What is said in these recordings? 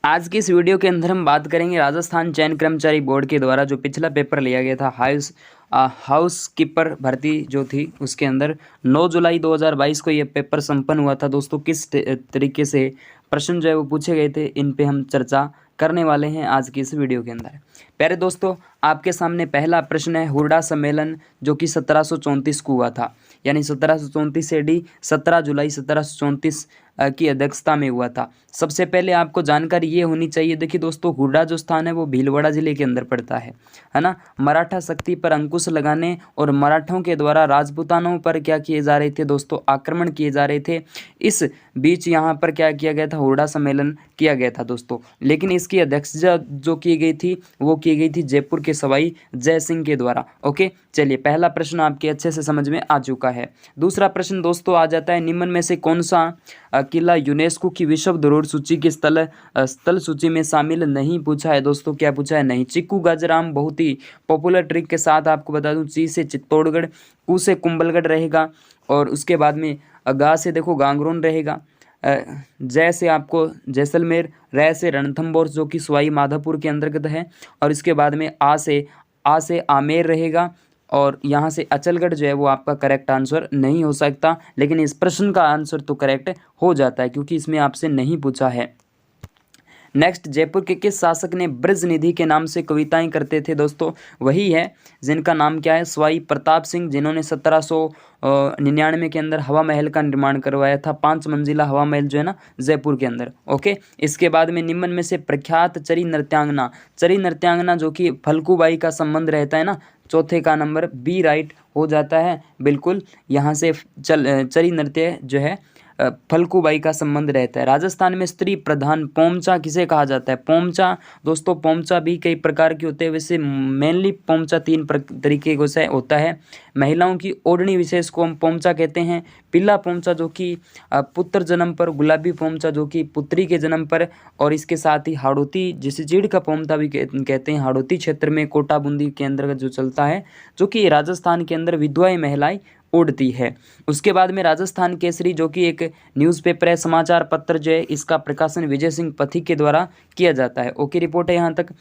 आज की इस वीडियो के अंदर हम बात करेंगे राजस्थान चयन कर्मचारी बोर्ड के द्वारा जो पिछला पेपर लिया गया था हाउस कीपर भर्ती जो थी उसके अंदर 9 जुलाई 2022 को ये पेपर संपन्न हुआ था। दोस्तों किस तरीके से प्रश्न जो है वो पूछे गए थे, इन पे हम चर्चा करने वाले हैं आज की इस वीडियो के अंदर। प्यारे दोस्तों, आपके सामने पहला प्रश्न है हुरडा सम्मेलन जो कि 1734 को हुआ था, यानी 1734 AD 17 जुलाई 1734 की अध्यक्षता में हुआ था। सबसे पहले आपको जानकारी ये होनी चाहिए, देखिए दोस्तों, हुरडा जो स्थान है वो भीलवाड़ा जिले के अंदर पड़ता है ना। मराठा शक्ति पर अंकुश लगाने और मराठों के द्वारा राजपूतानों पर क्या किए जा रहे थे दोस्तों, आक्रमण किए जा रहे थे। इस बीच यहाँ पर क्या किया गया था, हुरडा सम्मेलन किया गया था दोस्तों। लेकिन इसकी अध्यक्षता जो की गई थी वो की गई थी जयपुर के सवाई जय सिंह के द्वारा। ओके, चलिए पहला प्रश्न आपके अच्छे से समझ में आ चुका है। दूसरा प्रश्न दोस्तों आ जाता है, निम्न में से कौन सा किला यूनेस्को की विश्व धरोहर सूची की स्थल सूची में शामिल नहीं, पूछा है दोस्तों। क्या पूछा है? नहीं। चिक्कू गाजराम बहुत ही पॉपुलर ट्रिक के साथ आपको बता दूं, ची से चित्तौड़गढ़, कू से कुंभलगढ़ रहेगा, और उसके बाद में गा से देखो गांगरोन रहेगा, जय से आपको जैसलमेर, रै से रणथंभौर जो कि सवाई माधोपुर के अंतर्गत है, और इसके बाद में आ से आमेर रहेगा, और यहाँ से अचलगढ़ जो है वो आपका करेक्ट आंसर नहीं हो सकता। लेकिन इस प्रश्न का आंसर तो करेक्ट हो जाता है क्योंकि इसमें आपसे नहीं पूछा है। नेक्स्ट, जयपुर के किस शासक ने ब्रज निधि के नाम से कविताएं करते थे दोस्तों? वही है जिनका नाम क्या है, सवाई प्रताप सिंह, जिन्होंने 1799 के अंदर हवा महल का निर्माण करवाया था, 5 मंजिला हवा महल जो है ना जयपुर के अंदर। ओके, इसके बाद में निम्न में से प्रख्यात चरी नृत्यांगना जो कि फल्गुबाई का संबंध रहता है ना, चौथे का नंबर बी राइट हो जाता है बिल्कुल। यहाँ से चरी नृत्य जो है फल्गुबाई का संबंध रहता है। राजस्थान में स्त्री प्रधान पोमचा किसे कहा जाता है? पोमचा दोस्तों, पोमचा भी कई प्रकार के होते हैं, वैसे मेनली पोमचा 3 तरीके को से होता है। महिलाओं की ओढ़नी विशेष को हम पोमचा कहते हैं, पीला पोमचा जो कि पुत्र जन्म पर, गुलाबी पोमचा जो कि पुत्री के जन्म पर, और इसके साथ ही हाड़ौती जिसे चीड़ का पोमचा भी कहते हैं, हाड़ौती क्षेत्र में कोटा बूंदी के अंतर्गत जो चलता है, जो कि राजस्थान के अंदर विधवाएं महिलाएं उड़ती है। उसके बाद में राजस्थान केसरी जो कि एक न्यूज़पेपर है, समाचार पत्र जो है, इसका प्रकाशन विजय सिंह पथिक के द्वारा किया जाता है। ओके, रिपोर्ट है यहाँ तक।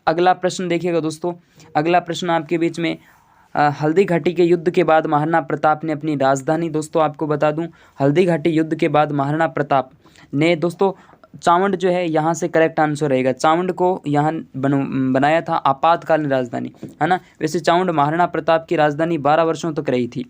अगला प्रश्न देखिएगा दोस्तों, अगला प्रश्न आपके बीच में, हल्दी घाटी के युद्ध के बाद महाराणा प्रताप ने अपनी राजधानी, दोस्तों आपको बता दूं, हल्दी घाटी युद्ध के बाद महाराणा प्रताप ने दोस्तों चावंड जो है यहाँ से करेक्ट आंसर रहेगा, चावंड को यहाँ बनाया था आपातकालीन राजधानी, है ना। वैसे चावंड महाराणा प्रताप की राजधानी 12 वर्षों तक रही थी।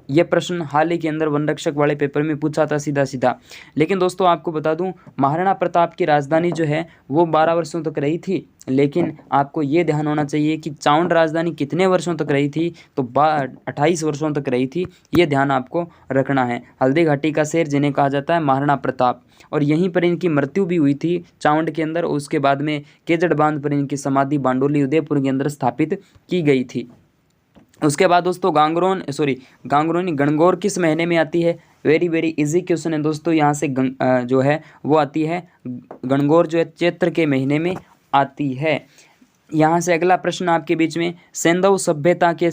ये प्रश्न हाल ही के अंदर वन रक्षक वाले पेपर में पूछा था सीधा सीधा। लेकिन दोस्तों आपको बता दूं, महाराणा प्रताप की राजधानी जो है वो 12 वर्षों तक रही थी। लेकिन आपको ये ध्यान होना चाहिए कि चावंड राजधानी कितने वर्षों तक रही थी, तो 28 वर्षों तक रही थी। ये ध्यान आपको रखना है। हल्दी घाटी का शेर जिन्हें कहा जाता है महाराणा प्रताप, और यहीं पर इनकी मृत्यु भी हुई थी चावंड के अंदर। और उसके बाद में केजड़ बांध पर इनकी समाधि बांडोली उदयपुर के अंदर स्थापित की गई थी। उसके बाद दोस्तों गांगरोनी गणगौर किस महीने में आती है? वेरी वेरी इजी क्वेश्चन है दोस्तों। यहाँ से जो है वो आती है, गणगौर जो है चैत्र के महीने में आती है। यहाँ से अगला प्रश्न आपके बीच में, सेंधव सभ्यता के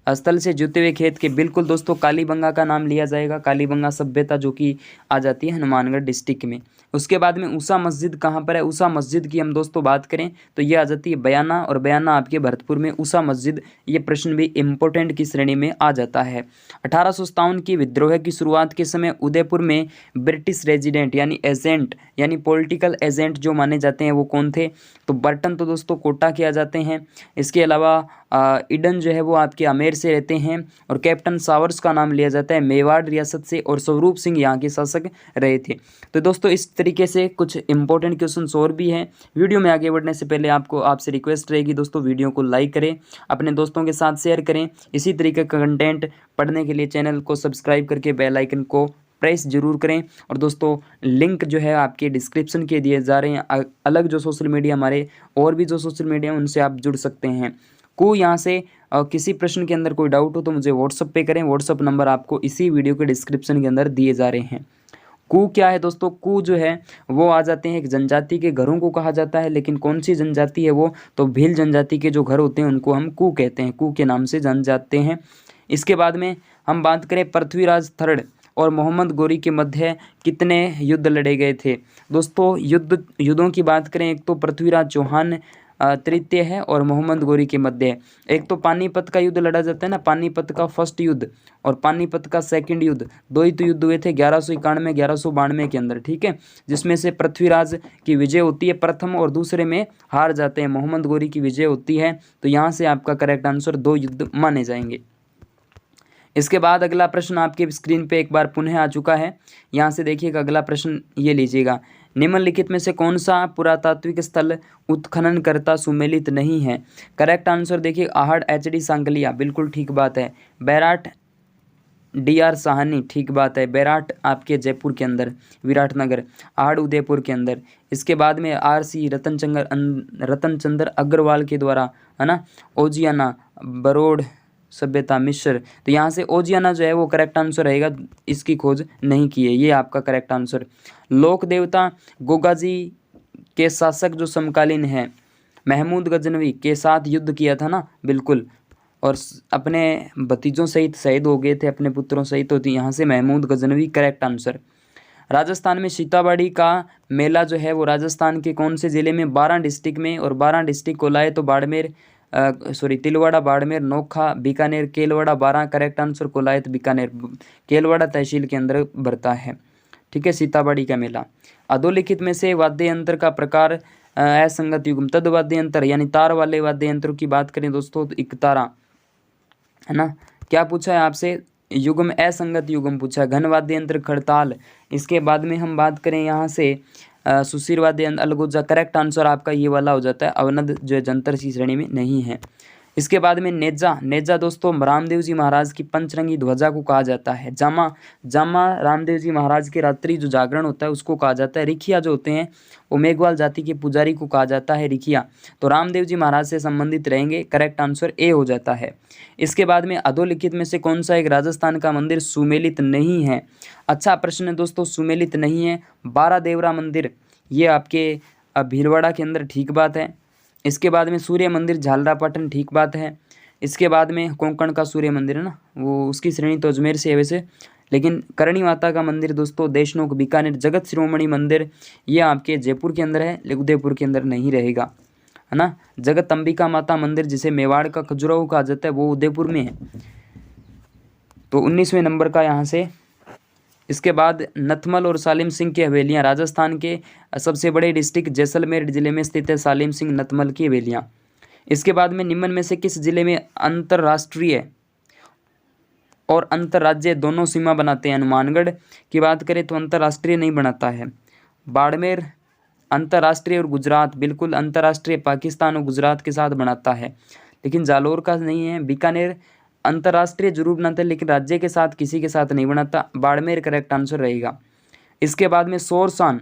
स्थल से जुते हुए खेत के, बिल्कुल दोस्तों कालीबंगा का नाम लिया जाएगा, कालीबंगा सभ्यता जो कि आ जाती है हनुमानगढ़ डिस्ट्रिक्ट में। उसके बाद में ऊषा मस्जिद कहाँ पर है? ऊषा मस्जिद की हम दोस्तों बात करें तो ये आ जाती है बयाना, और बयाना आपके भरतपुर में ऊषा मस्जिद। ये प्रश्न भी इम्पोर्टेंट की श्रेणी में आ जाता है। 1857 की विद्रोह की शुरुआत के समय उदयपुर में ब्रिटिश रेजिडेंट यानी पॉलिटिकल एजेंट जो माने जाते हैं वो कौन थे? तो बर्टन तो दोस्तों कोटा के आ जाते हैं। इसके अलावा ईडन जो है वो आपके आमेर से रहते हैं, और कैप्टन सावर्स का नाम लिया जाता है मेवाड़ रियासत से, और स्वरूप सिंह यहाँ के शासक रहे थे। तो दोस्तों इस तरीके से कुछ इंपॉर्टेंट क्वेश्चन और भी हैं। वीडियो में आगे बढ़ने से पहले आपसे रिक्वेस्ट रहेगी दोस्तों, वीडियो को लाइक करें, अपने दोस्तों के साथ शेयर करें। इसी तरीके का कंटेंट पढ़ने के लिए चैनल को सब्सक्राइब करके बेल आइकन को प्रेस जरूर करें। और दोस्तों लिंक जो है आपके डिस्क्रिप्शन के दिए जा रहे हैं, अलग जो सोशल मीडिया हमारे और भी जो सोशल मीडिया उनसे आप जुड़ सकते हैं। यहाँ से किसी प्रश्न के अंदर कोई डाउट हो तो मुझे व्हाट्सअप पे करें। व्हाट्सअप नंबर आपको इसी वीडियो के डिस्क्रिप्शन के अंदर दिए जा रहे हैं। क्या है दोस्तों? जो है वो आ जाते हैं एक जनजाति के घरों को कहा जाता है। लेकिन कौन सी जनजाति है वो? तो भील जनजाति के जो घर होते हैं उनको हम कहते हैं, के नाम से जान जाते हैं। इसके बाद में हम बात करें पृथ्वीराज III और मोहम्मद गोरी के मध्य कितने युद्ध लड़े गए थे? दोस्तों युद्धों की बात करें, एक तो पृथ्वीराज चौहान तृतीय है और मोहम्मद गोरी के मध्य है। एक तो पानीपत का युद्ध लड़ा जाता है ना, पानीपत का फर्स्ट युद्ध और पानीपत का सेकंड युद्ध, दो ही तो युद्ध हुए थे 1191 1192 के अंदर, ठीक है, जिसमें से पृथ्वीराज की विजय होती है प्रथम और दूसरे में हार जाते हैं, मोहम्मद गोरी की विजय होती है। तो यहाँ से आपका करेक्ट आंसर दो युद्ध माने जाएंगे। इसके बाद अगला प्रश्न आपके स्क्रीन पे एक बार पुनः आ चुका है। यहाँ से देखिएगा अगला प्रश्न ये लीजिएगा, निम्नलिखित में से कौन सा पुरातात्विक स्थल उत्खनन करता सुमेलित नहीं है? करेक्ट आंसर देखिए आहड़ एचडी सांकलिया, बिल्कुल ठीक बात है। बैराट डीआर साहनी, ठीक बात है। बैराट आपके जयपुर के अंदर, विराटनगर, आहड़ उदयपुर के अंदर। इसके बाद में आरसी रतनचंद्र अग्रवाल के द्वारा, है ना, ओजियाना बरोड़ सभ्यता मिस्र। तो यहाँ से ओजियाना जो है वो करेक्ट आंसर रहेगा, इसकी खोज नहीं की है, ये आपका करेक्ट आंसर। लोक देवता गोगा जी के शासक जो समकालीन है महमूद गजनवी के साथ युद्ध किया था ना, बिल्कुल, और अपने भतीजों सहित शहीद हो गए थे, अपने पुत्रों सहित होती, यहाँ से महमूद गजनवी करेक्ट आंसर। राजस्थान में सीताबाड़ी का मेला जो है वो राजस्थान के कौन से ज़िले में? 12 डिस्ट्रिक्ट में, और 12 डिस्ट्रिक्ट को लाए तो बाड़मेर तिलवाड़ा, बाड़मेर, नोखा, बीकानेर, केलवाड़ा, 12 करेक्ट आंसर को लाए तो बीकानेर, केलवाड़ा तहसील के अंदर भरता है, ठीक है, सीताबाड़ी का मेला। अधोलिखित में से वाद्य यंत्र का प्रकार असंगत युग्म, तद वाद्य यंत्र यानी तार वाले वाद्य यंत्रों की बात करें दोस्तों तो एक तारा, है ना। क्या पूछा है आपसे? युग्म असंगत युग्म पूछा, घन वाद्य यंत्र खड़ताल। इसके बाद में हम बात करें यहाँ से सुशीर वाद्य यंत्र अलगोजा, करेक्ट आंसर आपका ये वाला हो जाता है, अवनद जो है जंतर की श्रेणी में नहीं है। इसके बाद में नेजा, नेजा दोस्तों रामदेव जी महाराज की पंचरंगी ध्वजा को कहा जाता है। जामा, जामा रामदेव जी महाराज के रात्रि जो जागरण होता है उसको कहा जाता है। रिखिया जो होते हैं वो मेघवाल जाति के पुजारी को कहा जाता है रिखिया। तो रामदेव जी महाराज से संबंधित रहेंगे, करेक्ट आंसर ए हो जाता है। इसके बाद में अधोलिखित में से कौन सा एक राजस्थान का मंदिर सुमेलित नहीं है? अच्छा प्रश्न है दोस्तों, सुमेलित नहीं है। 12 देवरा मंदिर ये आपके भीलवाड़ा के अंदर, ठीक बात है। इसके बाद में सूर्य मंदिर झालरापाटन, ठीक बात है। इसके बाद में कोंकण का सूर्य मंदिर है ना, वो उसकी श्रेणी तो अजमेर से है वैसे, लेकिन करणी माता का मंदिर दोस्तों देशनोक बीकानेर, जगत शिरोमणि मंदिर ये आपके जयपुर के अंदर है, लेकिन उदयपुर के अंदर नहीं रहेगा, है ना। जगत अंबिका माता मंदिर जिसे मेवाड़ का खजुराहो कहा जाता है वो उदयपुर में है, तो 19वें नंबर का यहाँ से। इसके बाद नथमल और सालिम सिंह की हवेलियाँ, राजस्थान के सबसे बड़े डिस्ट्रिक्ट जैसलमेर जिले में स्थित है सालिम सिंह नथमल की हवेलियाँ। इसके बाद में निम्न में से किस जिले में अंतर्राष्ट्रीय और अंतर्राज्य दोनों सीमा बनाते हैं? हनुमानगढ़ की बात करें तो अंतर्राष्ट्रीय नहीं बनाता है। बाड़मेर अंतर्राष्ट्रीय और गुजरात, बिल्कुल अंतर्राष्ट्रीय पाकिस्तान और गुजरात के साथ बनाता है, लेकिन जालोर का नहीं है। बीकानेर अंतर्राष्ट्रीय जरूर बनाता है लेकिन राज्य के साथ किसी के साथ नहीं बनाता, बाड़मेर करेक्ट आंसर रहेगा। इसके बाद में शोरसान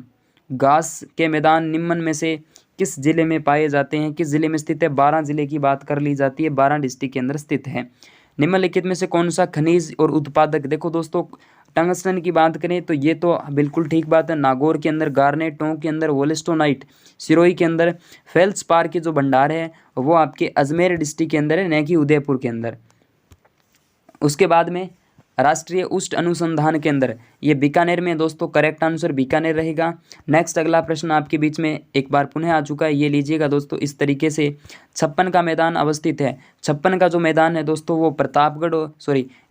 घास के मैदान निम्न में से किस जिले में पाए जाते हैं? किस जिले में स्थित है? 12 जिले की बात कर ली जाती है, 12 डिस्ट्रिक्ट के अंदर स्थित है। निम्नलिखित में से कौन सा खनिज और उत्पादक? देखो दोस्तों टंगस्टन की बात करें तो ये तो बिल्कुल ठीक बात है, नागौर के अंदर, गार्नेट, टोंक के अंदर, वोलेस्टोनाइट सिरोही के अंदर, फेल्सपार के जो भंडार है वो आपके अजमेर डिस्ट्रिक्ट के अंदर है, न कि उदयपुर के अंदर। उसके बाद में राष्ट्रीय उष्ण अनुसंधान केंद्र ये बीकानेर में, दोस्तों करेक्ट आंसर बीकानेर रहेगा। नेक्स्ट अगला प्रश्न आपके बीच में एक बार पुनः आ चुका है, ये लीजिएगा दोस्तों इस तरीके से। 56 का मैदान अवस्थित है। 56 का जो मैदान है दोस्तों वो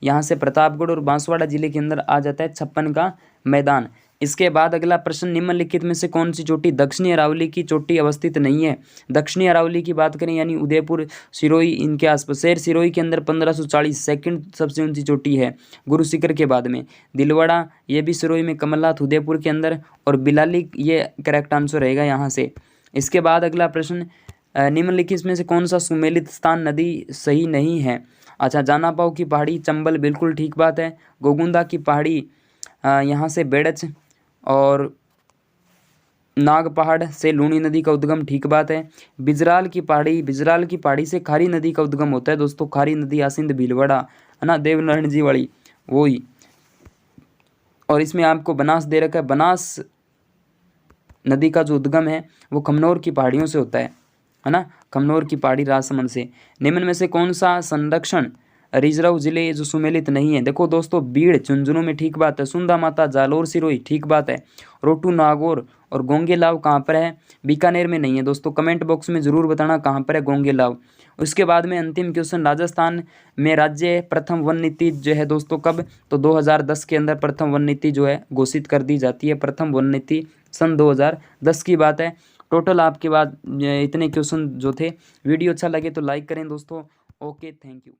यहाँ से प्रतापगढ़ और बांसवाड़ा जिले के अंदर आ जाता है 56 का मैदान। इसके बाद अगला प्रश्न, निम्नलिखित में से कौन सी चोटी दक्षिणी अरावली की चोटी अवस्थित नहीं है? दक्षिणी अरावली की बात करें यानी उदयपुर, सिरोही, इनके आसपास। शहर सिरोही के अंदर 1540 सेकंड सबसे ऊंची चोटी है गुरु शिखर के बाद में। दिलवाड़ा ये भी सिरोही में, कमलनाथ उदयपुर के अंदर, और बिलाली ये करेक्ट आंसर रहेगा यहाँ से। इसके बाद अगला प्रश्न, निम्नलिखित में से कौन सा सुमेलित स्थान नदी सही नहीं है? अच्छा, जानापाव की पहाड़ी चंबल, बिल्कुल ठीक बात है। गोगुंदा की पहाड़ी यहाँ से बेड़च और नाग पहाड़ से लूणी नदी का उद्गम, ठीक बात है। बिजराल की पहाड़ी से खारी नदी का उद्गम होता है दोस्तों, खारी नदी आसिंद भीलवाड़ा, है ना, देवनारायण जी वाली वो ही। और इसमें आपको बनास दे रखा है, बनास नदी का जो उद्गम है वो खमनौर की पहाड़ियों से होता है ना, खमनौर की पहाड़ी राजसमंद से। निम्न में से कौन सा संरक्षण रिजर्व जिले जो सुमेलित नहीं है। देखो दोस्तों, बीड़ झुंझुनू में ठीक बात है, सुंदा माता जालोर सिरोही ठीक बात है, रोटू नागौर और गोंगेलाव कहाँ पर है, बीकानेर में नहीं है दोस्तों। कमेंट बॉक्स में ज़रूर बताना कहाँ पर है गोंगेलाव। उसके बाद में अंतिम क्वेश्चन, राजस्थान में राज्य प्रथम वन नीति जो है दोस्तों कब, तो 2010 के अंदर प्रथम वन नीति जो है घोषित कर दी जाती है। प्रथम वन नीति सन 2010 की बात है। टोटल आपके बाद इतने क्वेश्चन जो थे। वीडियो अच्छा लगे तो लाइक करें दोस्तों। Okay, thank you.